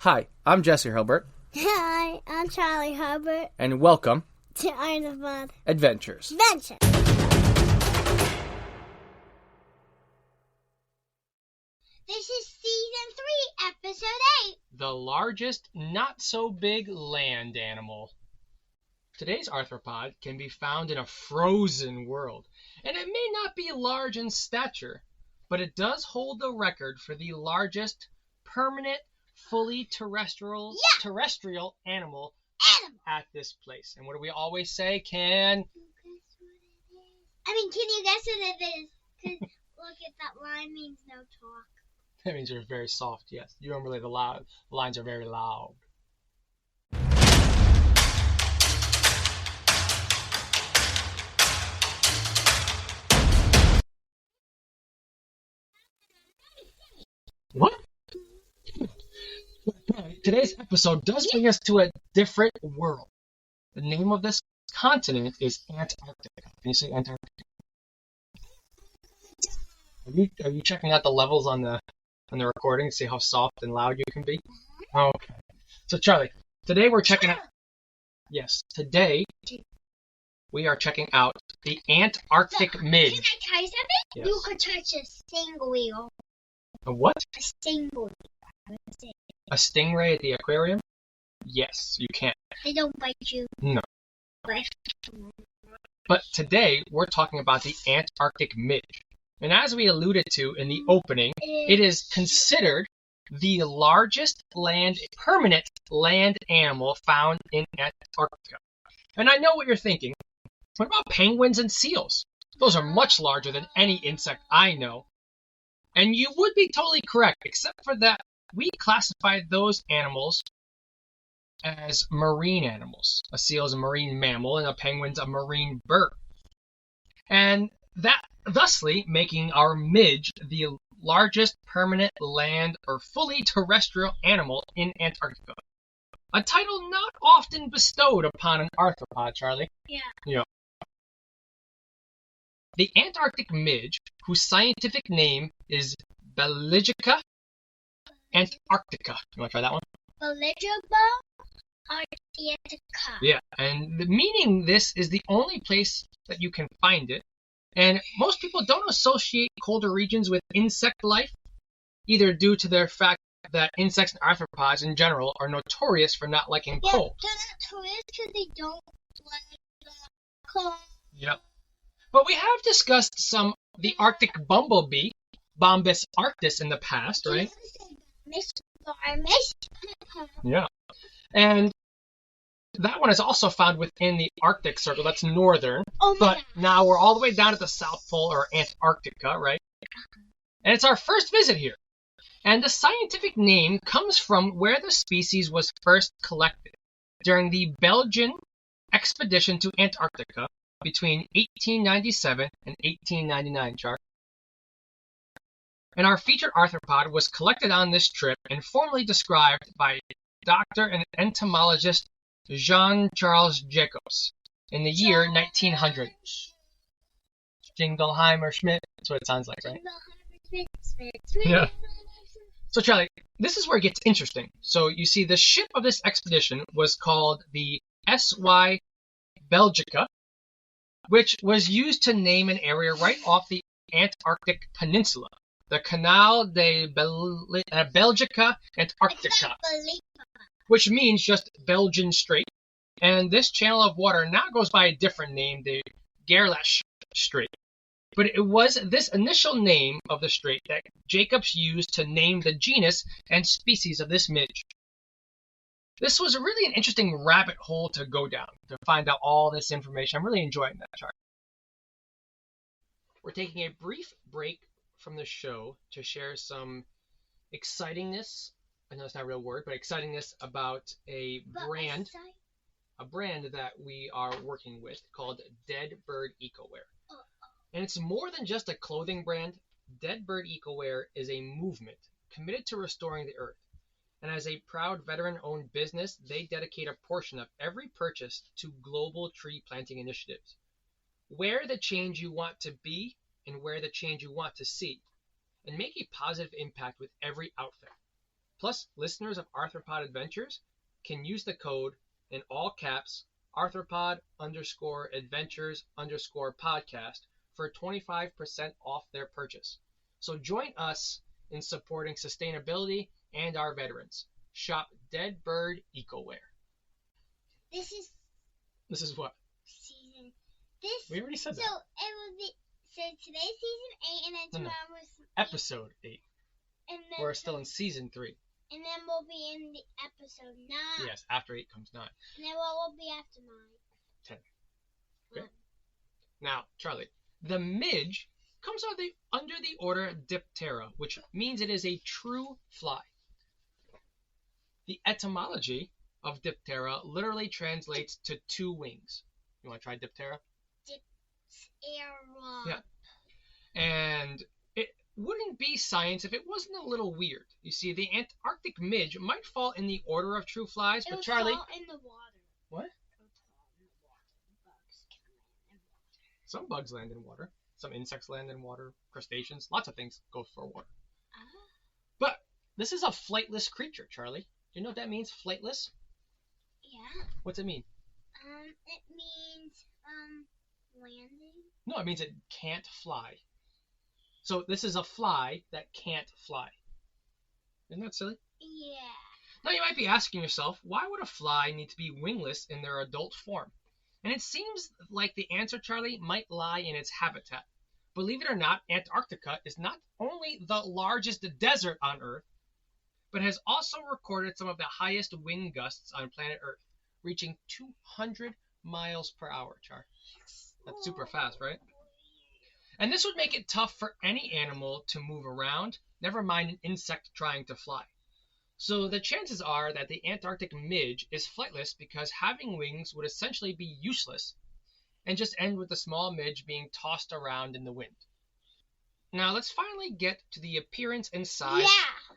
Hi, I'm Jesse Hilbert. Hi, I'm Charlie Herbert. And welcome to Arnavon Adventures. Adventure. This is Season 3, Episode 8. The largest not-so-big land animal. Today's arthropod can be found in a frozen world, and it may not be large in stature, but it does hold the record for the largest permanent, fully terrestrial animal at this place. And what do we always say? Can you guess what it is? Because look at that line means no talk. That means you're very soft, yes. You don't really, the lines are very loud. What? Today's episode does bring us to a different world. The name of this continent is Antarctica. Can you see Antarctica? Are you checking out the levels on the recording to see how soft and loud you can be? Okay. So Charlie, today we're checking out. Yes, today we are checking out the Antarctic midge. Can I try something? Yes. You could touch a stingwheel. A what? A stingwheel. A stingray at the aquarium? Yes, you can. They don't bite you. No. But today we're talking about the Antarctic midge. And as we alluded to in the opening, it is considered the largest permanent land animal found in Antarctica. And I know what you're thinking. What about penguins and seals? Those are much larger than any insect I know. And you would be totally correct, except for that we classify those animals as marine animals. A seal is a marine mammal and a penguin's a marine bird. And that thusly making our midge the largest permanent land or fully terrestrial animal in Antarctica. A title not often bestowed upon an arthropod, Charlie. Yeah. The Antarctic midge, whose scientific name is Belgica antarctica. You want to try that one? Belgica antarctica. Yeah, and the meaning this is the only place that you can find it. And most people don't associate colder regions with insect life, either due to their fact that insects and arthropods in general are notorious for not liking cold. They're notorious because they don't like the cold. Yep. But we have discussed the Arctic bumblebee, Bombus arctos, in the past, right? Yeah. And that one is also found within the Arctic Circle. That's northern. But now we're all the way down at the South Pole, or Antarctica, right? And it's our first visit here. And the scientific name comes from where the species was first collected during the Belgian expedition to Antarctica between 1897 and 1899, Char. And our featured arthropod was collected on this trip and formally described by Dr. and entomologist Jean-Charles Jacobs in the year 1900. Jingleheimer Schmidt. That's what it sounds like, right? Yeah. So, Charlie, this is where it gets interesting. So, you see, the ship of this expedition was called the S.Y. Belgica, which was used to name an area right off the Antarctic Peninsula, the Canal de Belgica Antarctica, which means just Belgian Strait. And this channel of water now goes by a different name, the Gerlache Strait. But it was this initial name of the strait that Jacobs used to name the genus and species of this midge. This was really an interesting rabbit hole to go down to find out all this information. I'm really enjoying that chart. We're taking a brief break from the show to share some excitingness. I know it's not a real word, but excitingness about a brand that we are working with called Dead Bird EcoWear. And it's more than just a clothing brand. Dead Bird EcoWear is a movement committed to restoring the earth. And as a proud veteran-owned business, they dedicate a portion of every purchase to global tree planting initiatives. Wear the change you want to be and wear the change you want to see, and make a positive impact with every outfit. Plus, listeners of Arthropod Adventures can use the code in all caps arthropod_adventures_podcast for 25% off their purchase. So join us in supporting sustainability and our veterans. Shop Dead Bird EcoWear. This is This is what? season. This. We already said So that. it will be. So today's season 8, and then No, no. tomorrow's Episode 8. And then We're still in season 3. And then we'll be in the episode 9. Yes, after 8 comes 9. And then what will be after 9? 10. Okay. Now, Charlie, the midge comes under the order Diptera, which means it is a true fly. The etymology of Diptera literally translates to 2 wings. You want to try Diptera? Era. Yeah. And it wouldn't be science if it wasn't a little weird. You see, the Antarctic midge might fall in the order of true flies, It but will Charlie... fall in the water. What? It will fall in the water. Bugs can land in water. Some bugs land in water. Some insects land in water. Crustaceans. Lots of things go for water. But this is a flightless creature, Charlie. Do you know what that means, flightless? Yeah. What's it mean? It means landing. No, it means it can't fly. So this is a fly that can't fly. Isn't that silly? Yeah. Now you might be asking yourself, why would a fly need to be wingless in their adult form? And it seems like the answer, Charlie, might lie in its habitat. Believe it or not, Antarctica is not only the largest desert on Earth, but has also recorded some of the highest wind gusts on planet Earth, reaching 200 miles per hour, Char. That's super fast, right? And this would make it tough for any animal to move around, never mind an insect trying to fly. So the chances are that the Antarctic midge is flightless because having wings would essentially be useless and just end with the small midge being tossed around in the wind. Now let's finally get to the appearance and size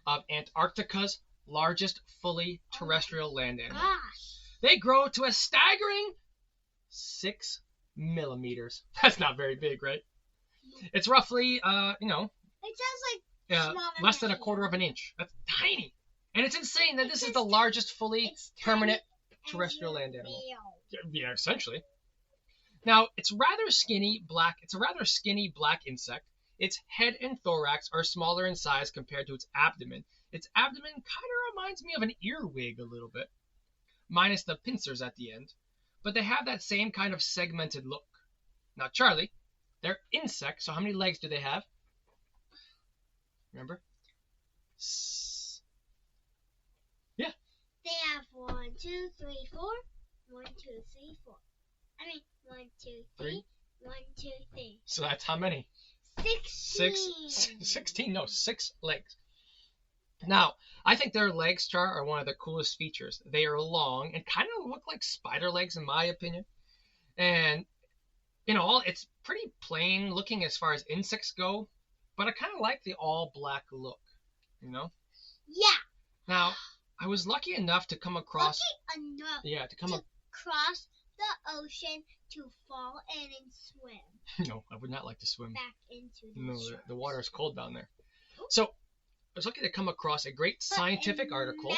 of Antarctica's largest fully terrestrial land animal. Gosh. They grow to a staggering 6 millimeters. That's not very big, right? It's roughly, It sounds like smaller less than a than quarter of an inch. That's tiny. And it's insane that this is It's the largest fully it's permanent tiny as terrestrial your land animal. nail. Yeah, essentially. Now, it's a rather skinny black insect. Its head and thorax are smaller in size compared to its abdomen. Its abdomen kind of reminds me of an earwig a little bit, minus the pincers at the end. But they have that same kind of segmented look. Now, Charlie, they're insects, so how many legs do they have? Remember? Yeah. They have 1, 2, 3, 4. 1, 2, 3, 4. I mean, 1, 2, 3. 1, 2, 3. So that's how many? 16. 16, no, 6 legs. Now, I think their legs, Char, are one of the coolest features. They are long and kind of look like spider legs, in my opinion. And, it's pretty plain looking as far as insects go, but I kind of like the all black look, Yeah. Now, I was lucky enough to come across... Lucky enough to cross the ocean to fall in and swim No, I would not like to swim. back into the No, ocean. the water is cold down there. So, I was lucky to come across a great scientific article,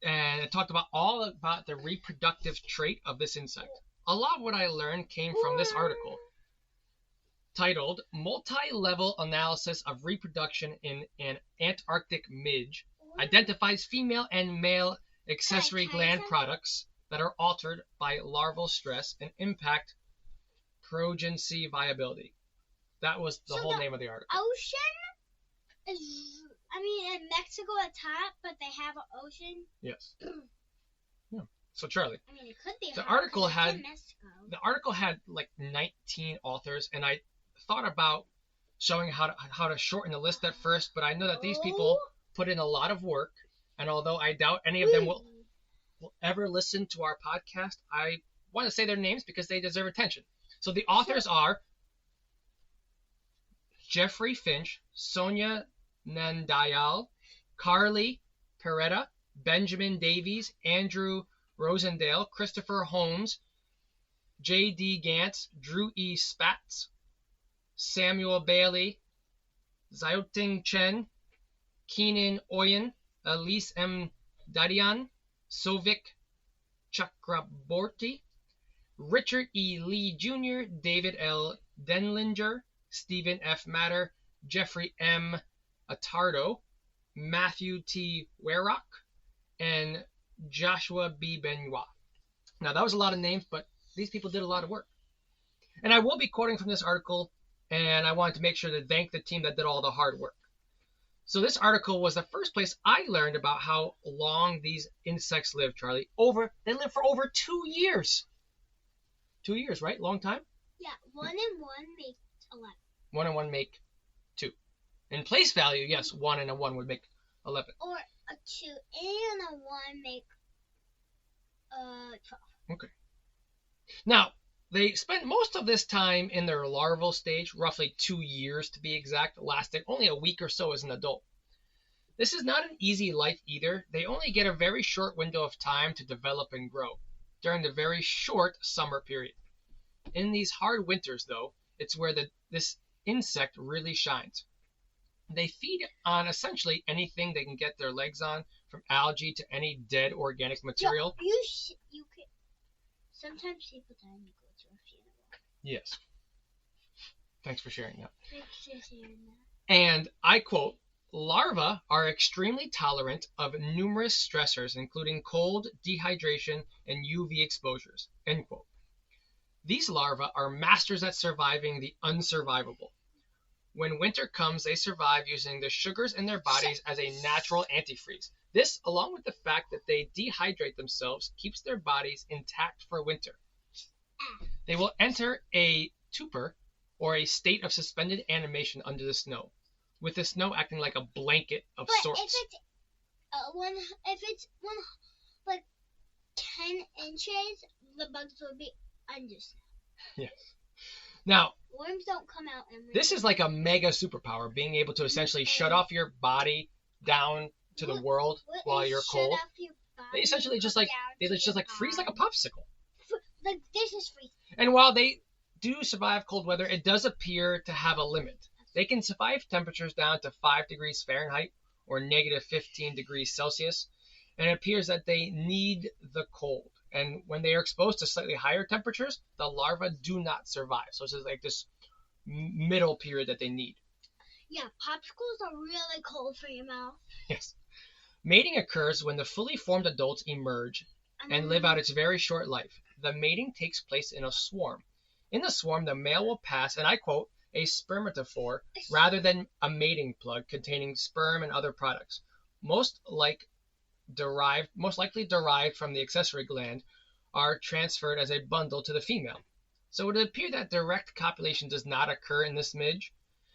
and it talked all about the reproductive trait of this insect. A lot of what I learned came from this article, titled Multi-Level Analysis of Reproduction in an Antarctic Midge Identifies Female and Male Accessory Gland Products that are altered by larval stress and impact progency viability. That was the whole name of the article. Ocean is, in Mexico at top, but they have an ocean. Yes. Yeah. So Charlie, It could be. The hot 'cause article it's had- in Mexico. the article had like 19 authors, and I thought about showing how to shorten the list at first, but I know that these people put in a lot of work, and although I doubt any of them will ever listen to our podcast, I want to say their names because they deserve attention. So the authors are Jeffrey Finch, Sonia Nandayal, Carly Peretta, Benjamin Davies, Andrew Rosendale, Christopher Holmes, J.D. Gantz, Drew E. Spatz, Samuel Bailey, Xiaoting Chen, Keenan Oyen, Elise M. Dadian, Sovik Chakraborty, Richard E. Lee Jr., David L. Denlinger, Stephen F. Matter, Jeffrey M. Attardo, Matthew T. Werrock, and Joshua B. Benoit. Now, that was a lot of names, but these people did a lot of work. And I will be quoting from this article, and I wanted to make sure to thank the team that did all the hard work. So this article was the first place I learned about how long these insects live, Charlie. They live for over 2 years. 2 years, right? Long time? Yeah, 1 and 1 make 11. 1 and 1 make 2. In place value, yes, 1 and a 1 would make 11. Or a 2 and a 1 make 12. Okay. Now, they spent most of this time in their larval stage, roughly 2 years to be exact, lasting only a week or so as an adult. This is not an easy life either. They only get a very short window of time to develop and grow during the very short summer period. In these hard winters, though, it's where this insect really shines. They feed on essentially anything they can get their legs on, from algae to any dead organic material. You can. Sometimes people die and go to a funeral. Yes. Thanks for sharing that. Thanks for sharing that. And I quote, larvae are extremely tolerant of numerous stressors, including cold, dehydration, and UV exposures, end quote. These larvae are masters at surviving the unsurvivable. When winter comes, they survive using the sugars in their bodies as a natural antifreeze. This, along with the fact that they dehydrate themselves, keeps their bodies intact for winter. They will enter a torpor, or a state of suspended animation under the snow, with the snow acting like a blanket of sorts. But if it's like 10 inches, the bugs will be under snow. Yes. Now, Worms don't come out in winter. this is like a mega superpower, being able to essentially shut off your body down to the world while you're cold. They essentially just like freeze like a popsicle. Like this is freeze. And while they do survive cold weather, it does appear to have a limit. They can survive temperatures down to 5 degrees Fahrenheit or negative 15 degrees Celsius, and it appears that they need the cold. And when they are exposed to slightly higher temperatures, the larvae do not survive. So it's just like this middle period that they need. Yeah, popsicles are really cold for your mouth. Yes. Mating occurs when the fully formed adults emerge and live out its very short life. The mating takes place in a swarm. In the swarm, the male will pass, and I quote, a spermatophore rather than a mating plug containing sperm and other products, most likely derived from the accessory gland, are transferred as a bundle to the female. So it would appear that direct copulation does not occur in this midge,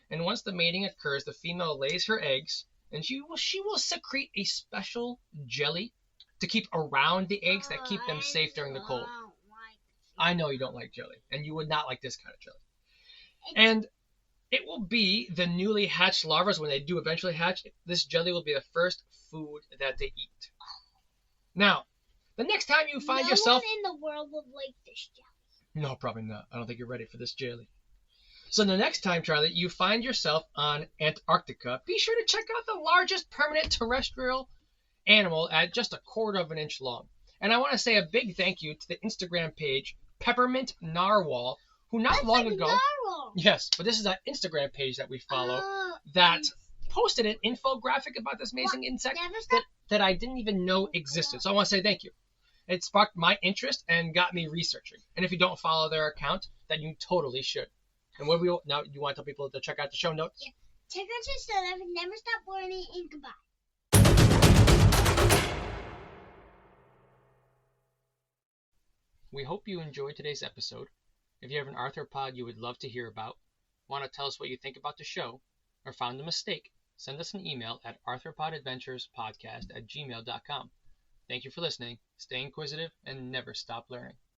and once the mating occurs, the female lays her eggs, and she will secrete a special jelly to keep around the eggs that keep them safe during the cold. I know you don't like jelly, and you would not like this kind of jelly. And it will be the newly hatched larvae, when they do eventually hatch, this jelly will be the first food that they eat. Now, the next time you find yourself... No one in the world would like this jelly. No, probably not. I don't think you're ready for this jelly. So the next time, Charlie, you find yourself on Antarctica, be sure to check out the largest permanent terrestrial animal at just 1/4 of an inch long. And I want to say a big thank you to the Instagram page, Peppermint Narwhal, who not long ago... Narwhal. Yes, but this is an Instagram page that we follow that posted an infographic about this amazing insect that I didn't even know existed. So I want to say thank you. It sparked my interest and got me researching. And if you don't follow their account, then you totally should. And now you want to tell people to check out the show notes? Yeah. Check out your stuff. Never stop learning, and goodbye. We hope you enjoyed today's episode. If you have an arthropod you would love to hear about, want to tell us what you think about the show, or found a mistake, send us an email at arthropodadventurespodcast@gmail.com. Thank you for listening, stay inquisitive, and never stop learning.